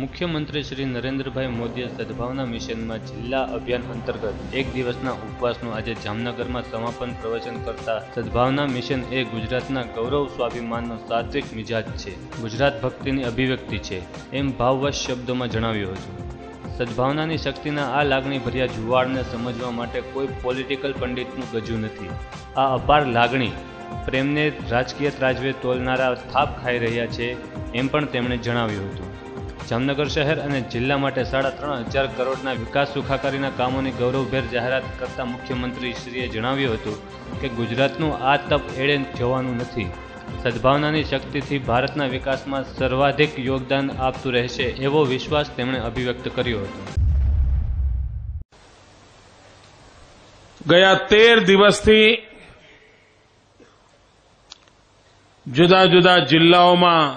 મુખ્યમંત્રી શ્રી નરેન્દ્રભાઈ મોદીએ સદભાવના મિશનમાં જિલ્લા અભિયાન અંતર્ગત એક દિવસના ઉપવાસનું આજે જામનગરમાં સમાપન પ્રવચન કરતા સદભાવના મિશન એ ગુજરાતના ગૌરવ સ્વાભિમાનનો સાત્વિક મિજાજ છે, ગુજરાત ભક્તિની અભિવ્યક્તિ છે, એમ ભાવવશ શબ્દોમાં જણાવ્યું હતું। સદભાવનાની શક્તિના આ લાગણી ભર્યા જુવાળને સમજવા માટે કોઈ પોલિટિકલ પંડિતનું ગજું નથી। આ અપાર લાગણી પ્રેમને રાજકીય ત્રાજવે તોલનારા થાપ ખાઈ રહ્યા છે, એમ પણ તેમણે જણાવ્યું હતું। જામનગર શહેર અને જિલ્લા માટે 3.5 કરોડના વિકાસ સુખાકારીના કામોની ગૌરવભેર જાહેરાત કરતા મુખ્યમંત્રીશ્રીએ જણાવ્યું હતું કે ગુજરાતનું આ તપ એળે જવાનું નથી। સદભાવનાની શક્તિથી ભારતના વિકાસમાં સર્વાધિક યોગદાન આપતું રહેશે એવો વિશ્વાસ તેમણે અભિવ્યક્ત કર્યો હતો। ગયા 13 દિવસથી જુદા જુદા જિલ્લાઓમાં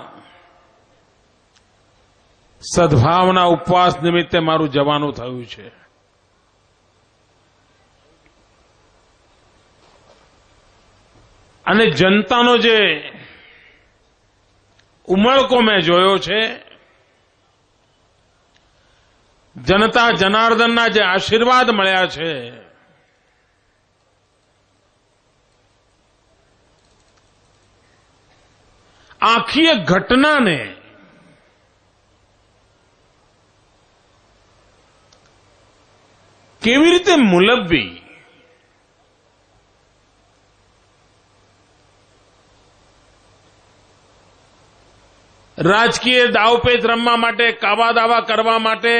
સદભાવના ઉપવાસ નિમિત્તે મારું જવાનું થયું છે। અને જનતાનો જે ઉમળકો મેં જોયો છે, જનતા જનાર્દનના જે આશીર્વાદ મળ્યા છે, આખી ઘટનાને કેવી રીતે મુલવવી, રાજકીય દાવપેચ રમવા માટે, કાવા દાવા કરવા માટે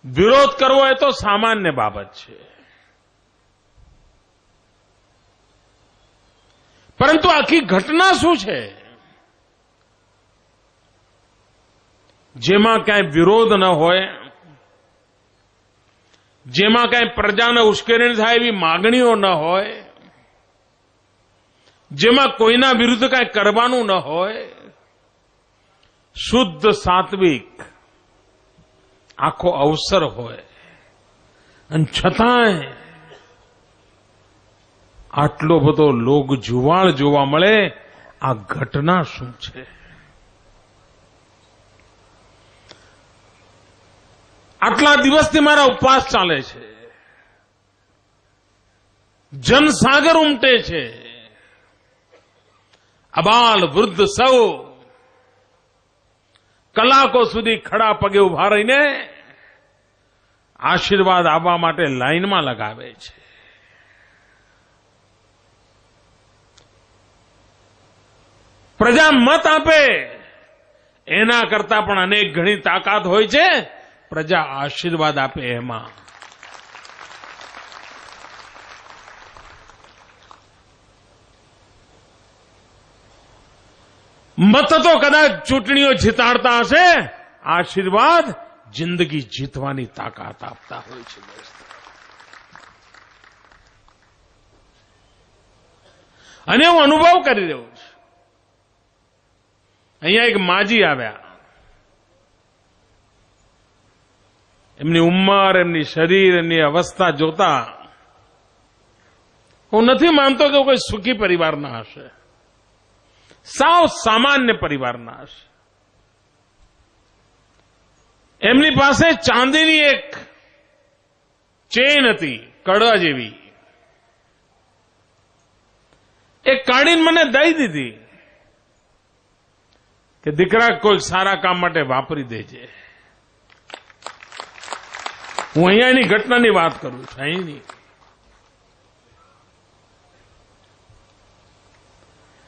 વિરોધ કરવો એ તો સામાન્ય બાબત છે, પરંતુ આખી ઘટના શું છે જેમાં ક્યાંય વિરોધ ન હોય, જેમાં ક્યાંય પ્રજાને ઉશ્કેરણી થાય એવી માગણીઓ ન હોય, જેમાં કોઈના વિરુદ્ધ કાંઈ કરવાનું ન હોય, શુદ્ધ સાત્વિક આખો અવસર હોય, અને છતાંય આટલો બધો લોક જુવાળ જોવા મળે, આ ઘટના શું છે? આટલા દિવસથી મારા ઉપવાસ ચાલે છે, જનસાગર ઉમટે છે, અબાલ વૃદ્ધ સૌ કલાકો સુધી ખડા પગે ઉભા રહીને આશીર્વાદ આપવા માટે લાઈનમાં લગાવે છે। પ્રજા મત આપે એના કરતા પણ અનેક ઘણી તાકાત હોય છે પ્રજા આશીર્વાદ આપે એમાં। મત તો કદાચ ચૂંટણીઓ જીતાડતા હશે, આશીર્વાદ જિંદગી જીતવાની તાકાત આપતા હોય છે। અને હું અનુભવ કરી રહ્યો છું। અહીંયા એક માજી આવ્યા, એમની ઉંમર, એમની શરીર, એમની અવસ્થા જોતા હું નથી માનતો કે કોઈ સુખી પરિવારના હશે, સાવ સામાન્ય પરિવારના હશે। એમની પાસે ચાંદીની એક ચેન હતી, કડા જેવી, એ કાઢીને મને દઈ દીધી કે દીકરા કોઈ સારા કામ માટે વાપરી દેજે। હું અહીંયાની ઘટનાની વાત કરું છું, અહીંની।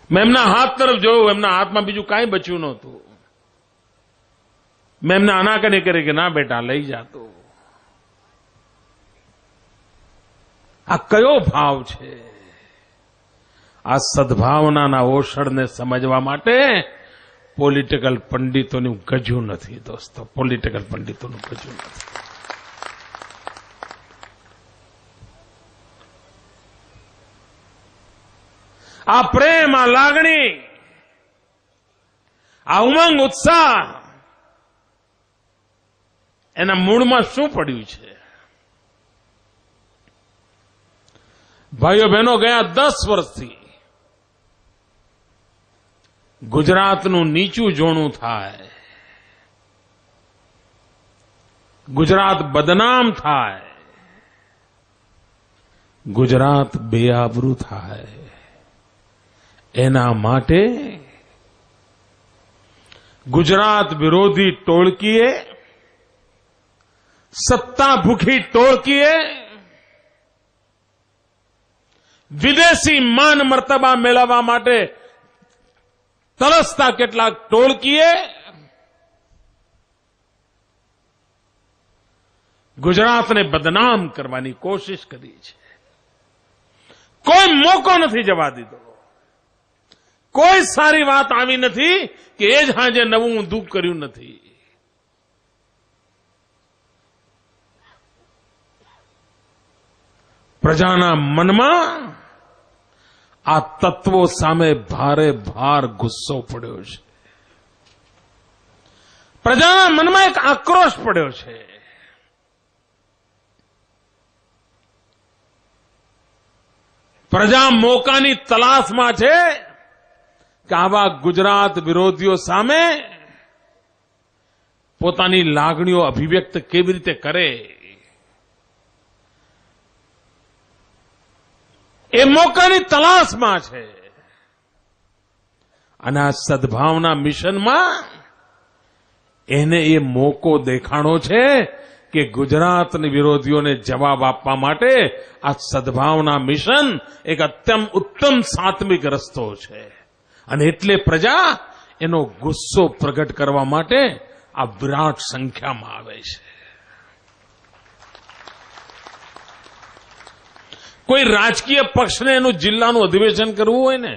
મેં એમના હાથ તરફ જોયું, એમના હાથમાં બીજું કાંઈ બચ્યું નહોતું। મેં એમને આનાકાની કરી કે ના બેટા લઈ જાતો। આ કયો ભાવ છે? આ સદભાવનાના ઓષણને સમજવા માટે પોલિટિકલ પંડિતોનું ગજું નથી દોસ્તો, પોલિટિકલ પંડિતોનું ગજું નથી। આ પ્રેમ, આ લાગણી, આ ઉમંગ, ઉત્સાહ, એના મૂળમાં શું પડ્યું છે? ભાઈઓ બહેનો, ગયા 10 વર્ષથી ગુજરાતનું નીચું જોણું થાય, ગુજરાત બદનામ થાય, ગુજરાત બેઆબરૂ થાય, એના માટે ગુજરાત વિરોધી ટોળકીએ, સત્તા ભૂખી ટોળકીએ, વિદેશી માન મર્તબા મેળવવા માટે તરસતા કેટલાક ટોળકીએ ગુજરાતને બદનામ કરવાની કોશિશ કરી છે. કોઈ મોકો નથી જવા દીધો. કોઈ સારી વાત આવી નથી કે એ જ હાજે નવું ઊંધું કર્યું નથી. પ્રજાના મનમાં આ તત્વો સામે ભારે ભાર ગુસ્સો પડ્યો છે. પ્રજાના મનમાં એક આક્રોશ પડ્યો છે. પ્રજા મોકાની તલાશમાં છે કે આવા ગુજરાત વિરોધીઓ સામે પોતાની લાગણીઓ અભિવ્યક્ત કેવી રીતે કરે. એ મોકાની તલાશમાં છે. અને આ સદભાવના મિશનમાં એને એ મોકો દેખાણો છે કે ગુજરાતની વિરોધીઓને જવાબ આપવા માટે આ સદભાવના મિશન એક અત્યંત ઉત્તમ સાત્વિક રસ્તો છે. અને એટલે પ્રજા એનો ગુસ્સો પ્રગટ કરવા માટે આ વિરાટ સંખ્યામાં આવે છે. કોઈ રાજકીય પક્ષને એનું જિલ્લાનું અધિવેશન કરવું હોય ને,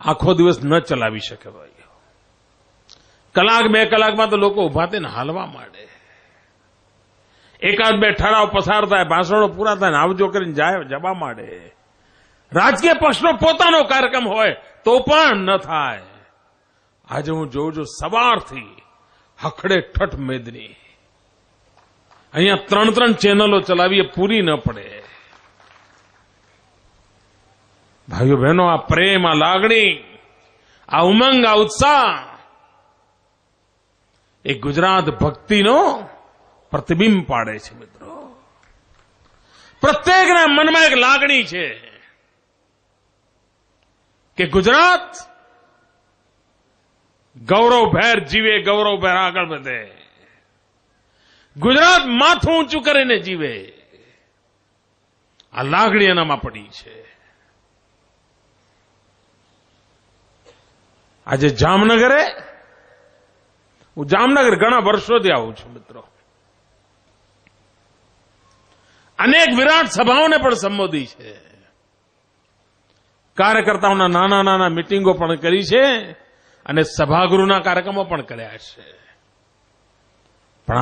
આખો દિવસ ન ચલાવી શકે ભાઈ. કલાક બે કલાકમાં તો લોકો ઉભા થઈને હાલવા માંડે. એકાદ બે ઠરાવ પસાર થાય, ભાષણો પૂરા થાય, આવજો કરીને જવા માંડે. રાજકીય પક્ષનો પોતાનો કાર્યક્રમ હોય તો પણ ન થાય. આજે હું જોઉં છું સવારથી હખડે ઠઠ મેદની. અહીંયા 3 ચેનલો ચલાવીએ, પૂરી ન પડે. ભાઈઓ બહેનો, આ પ્રેમ, આ લાગણી, આ ઉમંગ, આ ઉત્સાહ એ ગુજરાત ભક્તિનો પ્રતિબિંબ પાડે છે. મિત્રો, પ્રત્યેકના મનમાં એક લાગણી છે કે ગુજરાત ગૌરવભેર જીવે, ગૌરવભેર આગળ વધે. ગુજરાત માથું ઊંચું કરીને જીવે. આ લાગણી એનામાં પડી છે. આજે જામનગરે, હું જામનગર ઘણા વર્ષોથી આવું છું મિત્રો. અનેક વિરાટ સભાઓને પણ સંબોધી છે. કાર્યકર્તાઓના નાના નાના મિટિંગો પણ કરી છે અને સભાગૃહના કાર્યક્રમો પણ કર્યા છે. પણ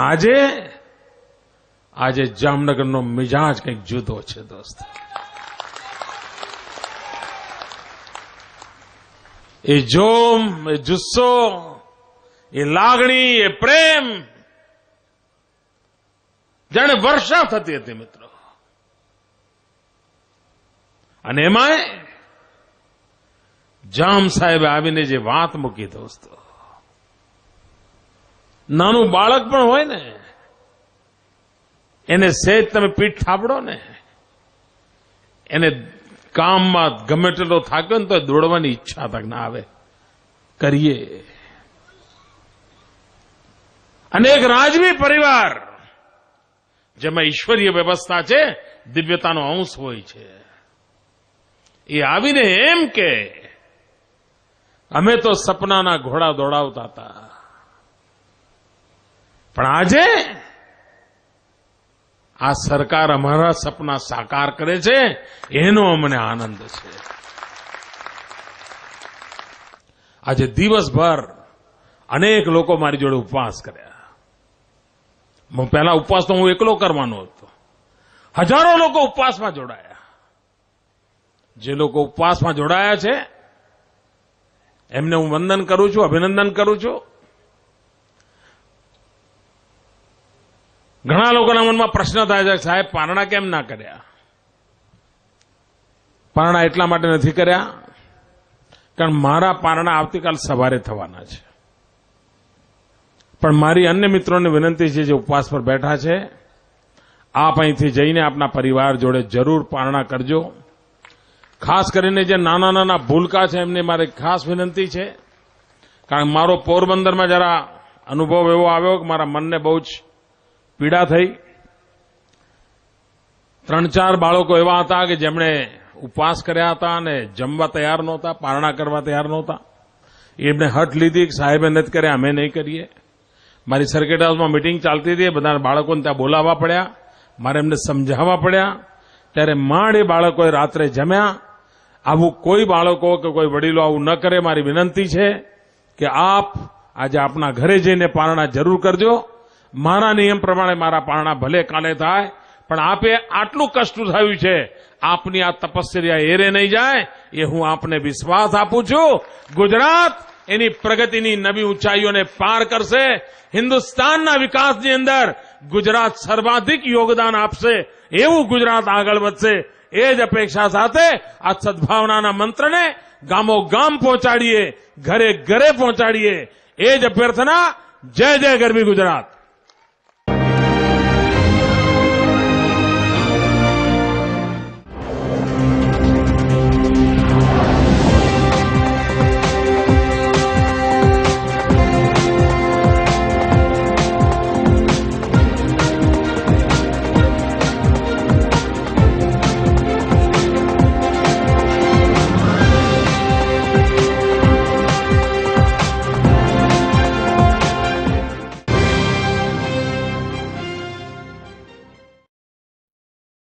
આજે જામનગરનો મિજાજ કંઈક જુદો છે દોસ્ત. એ જોમ, એ જુસ્સો, એ લાગણી, એ પ્રેમ જાણે વર્ષા થતી હતી મિત્રો. અને એમાંય જામ સાહેબે આવીને જે વાત મૂકી દોસ્તો, નાનું બાળક પણ હોય ને, એને સહેજ તમે પીઠ થાપડો ને, એને કામમાં ગમે તેટલો થાક્યો ને તો દોડવાની ઈચ્છા તક ના આવે. કરીએ. અને એક રાજવી પરિવાર જેમાં ઈશ્વરીય વ્યવસ્થા છે, દિવ્યતાનો અંશ હોય છે, એ આવીને એમ કે અમે તો સપનાના ઘોડા દોડાવતા હતા, પણ આજે આ સરકાર અમારા સપના સાકાર કરે છે, એનો અમને આનંદ છે. આજે દિવસભર અનેક લોકો મારી જોડે ઉપવાસ કર્યા. પહેલા ઉપવાસ તો હું એકલો કરવાનો હતો. હજારો લોકો ઉપવાસમાં જોડાયા. જે લોકો ઉપવાસમાં જોડાયા છે એમને હું વંદન કરું છું, અભિનંદન કરું છું. ઘણા લોકોના મનમાં પ્રશ્ન થાય છે, સાહેબ પારણા કેમ ના કર્યા? પારણા એટલા માટે નથી કર્યા કારણ મારા પારણા આવતીકાલ સવારે થવાના છે. પણ મારી અન્ય મિત્રોને વિનંતી છે જે ઉપવાસ પર બેઠા છે, આપ અહીંથી જઈને આપના પરિવાર જોડે જરૂર પારણા કરજો. ખાસ કરીને જે નાના નાના ભૂલકા છે એમને મારી ખાસ વિનંતી છે, કારણ મારો પોરબંદરમાં જરા અનુભવ એવો આવ્યો કે મારા મનને બહુ જ પીડા થઈ. 3-4 બાળકો એવા હતા કે જેમણે ઉપવાસ કર્યા હતા અને જમવા તૈયાર નહોતા, પારણા કરવા તૈયાર નહોતા. એમને હઠ લીધી કે સાહેબે નથી કર્યા, અમે નહીં કરીએ. મારી સર્કિટ હાઉસમાં મિટિંગ ચાલતી હતી, બધા બાળકોને ત્યાં બોલાવવા પડ્યા, મારે એમને સમજાવવા પડ્યા. ત્યારે માંડ એ બાળકોએ રાત્રે જમ્યા. આવું કોઈ બાળકો કે કોઈ વડીલો આવું ન કરે. મારી વિનંતી છે કે આપ આજે આપના ઘરે જઈને પારણા જરૂર કરજો. મારા નિયમ પ્રમાણે મારા પારણા ભલે કાલે થાય, પણ આપે આટલું કષ્ટ થયું છે, આપની આ તપસ્યા એરે નહીં જાય એ હું આપને વિશ્વાસ આપું છું. ગુજરાત એની પ્રગતિની નવી ઊંચાઈઓને પાર કરશે. હિન્દુસ્તાનના વિકાસની અંદર ગુજરાત સર્વાધિક યોગદાન આપશે, એવું ગુજરાત આગળ વધશે. એ જ અપેક્ષા સાથે આ સદભાવનાના મંત્રને ગામો ગામ પહોંચાડીએ, ઘરે ઘરે પહોંચાડીએ. એ જ અભ્યર્થના. જય જય ગરવી ગુજરાત.